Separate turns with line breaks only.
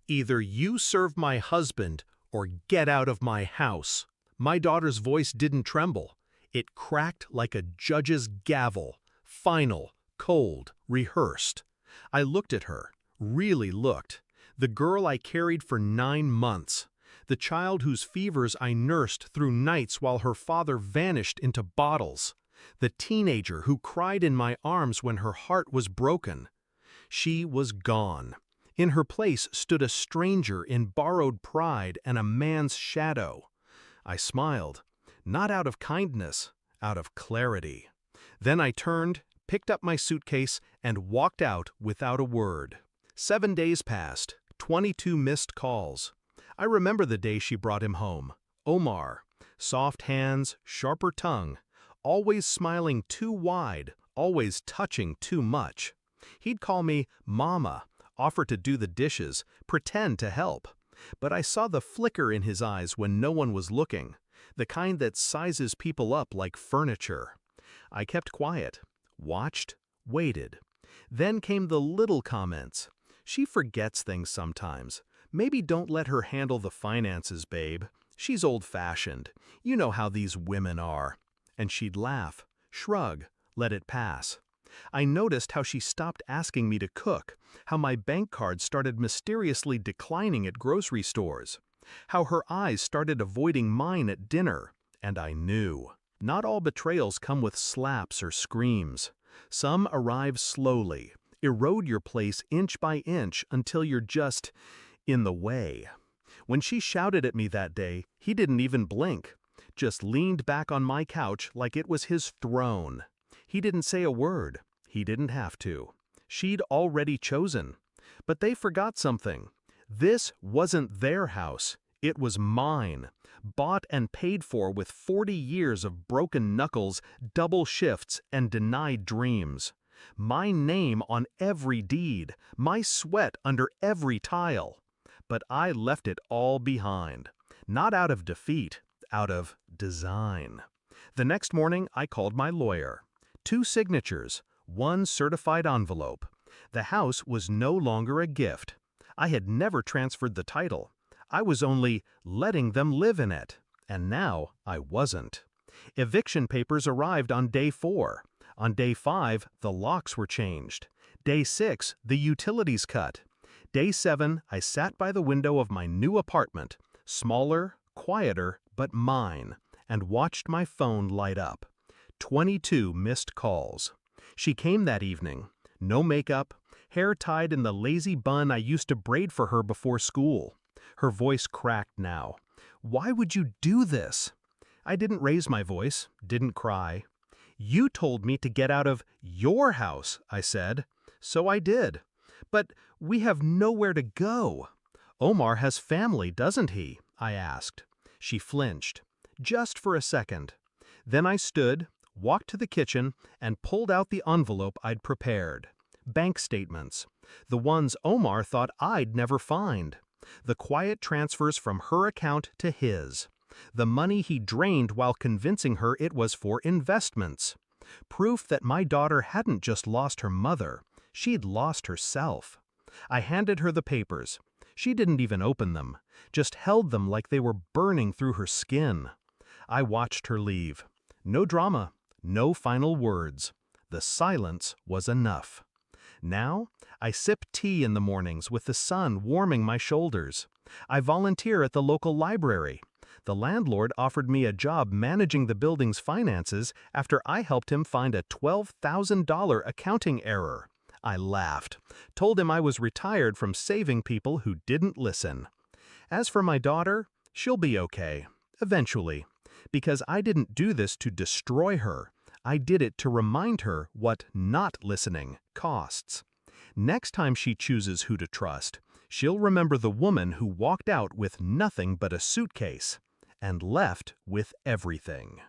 Either you serve my husband or get out of my house. My daughter's voice didn't tremble. It cracked like a judge's gavel, final, cold, rehearsed. I looked at her, really looked. The girl I carried for 9 months. The child whose fevers I nursed through nights while her father vanished into bottles. The teenager who cried in my arms when her heart was broken. She was gone. In her place stood a stranger in borrowed pride and a man's shadow. I smiled, not out of kindness, out of clarity. Then I turned, picked up my suitcase, and walked out without a word. 7 days passed, 22 missed calls. I remember the day she brought him home. Omar, soft hands, sharper tongue, always smiling too wide, always touching too much. He'd call me Mama, offer to do the dishes, pretend to help. But I saw the flicker in his eyes when no one was looking, the kind that sizes people up like furniture. I kept quiet, watched, waited. Then came the little comments. She forgets things sometimes. Maybe don't let her handle the finances, babe. She's old-fashioned. You know how these women are. And she'd laugh, shrug, let it pass. I noticed how she stopped asking me to cook, how my bank card started mysteriously declining at grocery stores, how her eyes started avoiding mine at dinner, and I knew. Not all betrayals come with slaps or screams. Some arrive slowly, erode your place inch by inch until you're just in the way. When she shouted at me that day, he didn't even blink, just leaned back on my couch like it was his throne. He didn't say a word. He didn't have to. She'd already chosen. But they forgot something. This wasn't their house. It was mine. Bought and paid for with 40 years of broken knuckles, double shifts, and denied dreams. My name on every deed. My sweat under every tile. But I left it all behind. Not out of defeat, out of design. The next morning, I called my lawyer. 2 signatures, 1 certified envelope. The house was no longer a gift. I had never transferred the title. I was only letting them live in it. And now I wasn't. Eviction papers arrived on day 4. On day 5, the locks were changed. Day 6, the utilities cut. Day 7, I sat by the window of my new apartment, smaller, quieter, but mine, and watched my phone light up. 22 missed calls. She came that evening. No makeup, hair tied in the lazy bun I used to braid for her before school. Her voice cracked now. Why would you do this? I didn't raise my voice, didn't cry. You told me to get out of your house, I said. So I did. But we have nowhere to go. Omar has family, doesn't he? I asked. She flinched, just for a second. Then I stood, walked to the kitchen, and pulled out the envelope I'd prepared. Bank statements. The ones Omar thought I'd never find. The quiet transfers from her account to his. The money he drained while convincing her it was for investments. Proof that my daughter hadn't just lost her mother, she'd lost herself. I handed her the papers. She didn't even open them, just held them like they were burning through her skin. I watched her leave. No drama. No final words. The silence was enough. Now, I sip tea in the mornings with the sun warming my shoulders. I volunteer at the local library. The landlord offered me a job managing the building's finances after I helped him find a $12,000 accounting error. I laughed, told him I was retired from saving people who didn't listen. As for my daughter, she'll be okay, eventually, because I didn't do this to destroy her. I did it to remind her what not listening costs. Next time she chooses who to trust, she'll remember the woman who walked out with nothing but a suitcase and left with everything.